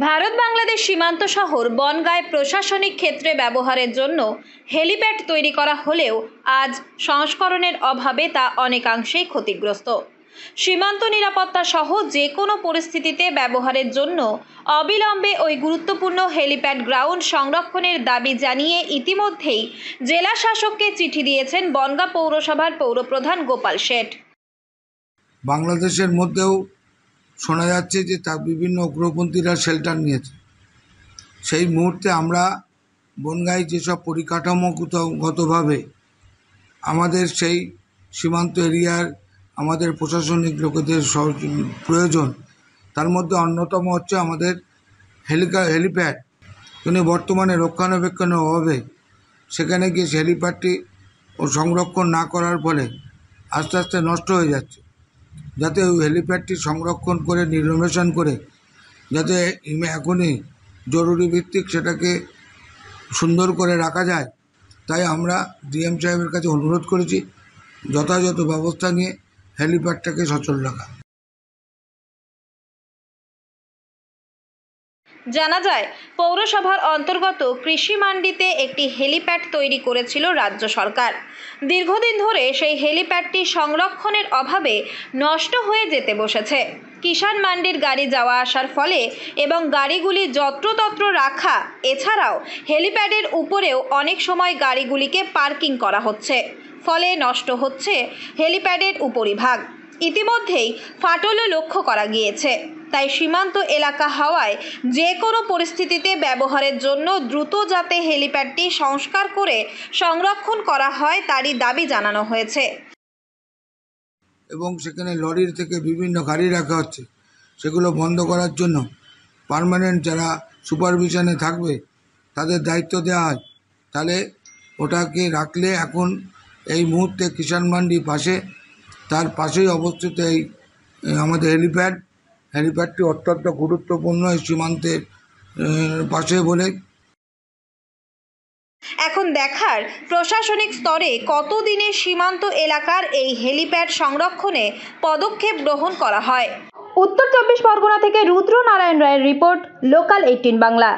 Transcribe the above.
ভারত বাংলাদেশ সীমান্ত শহর বনগাঁয় প্রশাসনিক ক্ষেত্রে ব্যবহারের জন্য হেলিপ্যাড তৈরি করা হলেও আজ সংস্করণের অভাবে তা অনেকাংশেই ক্ষতিগ্রস্ত। সীমান্ত নিরাপত্তা সহ যে কোনো পরিস্থিতিতে ব্যবহারের জন্য অবিলম্বে ওই গুরুত্বপূর্ণ হেলিপ্যাড গ্রাউন্ড সংরক্ষণের দাবি জানিয়ে ইতিমধ্যেই জেলা শাসককে চিঠি দিয়েছেন বনগাঁ পৌরসভার পৌরপ্রধান গোপাল শেঠ। বাংলাদেশের মধ্যেও শোনা যাচ্ছে যে তার বিভিন্ন উগ্রপন্থীরা শেল্টার নিয়েছে। সেই মুহূর্তে আমরা বনগাঁয় যেসব পরিকাঠামোগতভাবে আমাদের সেই সীমান্ত এরিয়ার আমাদের প্রশাসনিক লোকেদের প্রয়োজন, তার মধ্যে অন্যতম হচ্ছে আমাদের হেলিপ্যাড। কিন্তু বর্তমানে রক্ষণাবেক্ষণের অভাবে সেখানে গিয়ে হেলিপ্যাডটি সংরক্ষণ না করার ফলে আস্তে আস্তে নষ্ট হয়ে যাচ্ছে। যাতে ওই হেলিপ্যাডটি সংরক্ষণ করে নির্মিশন করে যাতে এখনই জরুরি ভিত্তিক সেটাকে সুন্দর করে রাখা যায়, তাই আমরা ডিএম সাহেবের কাছে অনুরোধ করেছি যথাযথ ব্যবস্থা নিয়ে হেলিপ্যাডটাকে সচল রাখা। জানা যায়, পৌরসভার অন্তর্গত কৃষি মান্ডিতে একটি হেলিপ্যাড তৈরি করেছিল রাজ্য সরকার। দীর্ঘদিন ধরে সেই হেলিপ্যাডটি সংরক্ষণের অভাবে নষ্ট হয়ে যেতে বসেছে। কিষাণ মান্ডির গাড়ি যাওয়া আসার ফলে এবং গাড়িগুলি যত্রতত্র রাখা, এছাড়াও হেলিপ্যাডের উপরেও অনেক সময় গাড়িগুলিকে পার্কিং করা হচ্ছে, ফলে নষ্ট হচ্ছে হেলিপ্যাডের উপরিভাগ। ইতিমধ্যেই ফাটলও লক্ষ্য করা গিয়েছে। তাই সীমান্ত এলাকা হওয়ায় যে কোনো পরিস্থিতিতে ব্যবহারের জন্য দ্রুত যাতে হেলিপ্যাডটি সংস্কার করে সংরক্ষণ করা হয় তারই দাবি জানানো হয়েছে। এবং সেখানে লরির থেকে বিভিন্ন গাড়ি রাখা হচ্ছে, সেগুলো বন্ধ করার জন্য পার্মানেন্ট যারা সুপারভিশনে থাকবে তাদের দায়িত্ব দেওয়া হয়। তাহলে ওটাকে রাখলে এখন এই মুহূর্তে কিষাণ মান্ডি পাশে, তার পাশেই অবস্থিত এই আমাদের হেলিপ্যাডটি অত্যন্ত গুরুত্বপূর্ণ এই সীমান্তের পাশে বলে। এখন দেখার প্রশাসনিক স্তরে কতদিনে সীমান্ত এলাকার এই হেলিপ্যাড সংরক্ষণে পদক্ষেপ গ্রহণ করা হয়। উত্তর 24 পরগনা থেকে রুদ্র নারায়ণ রায়ের রিপোর্ট, লোকাল 18 বাংলা।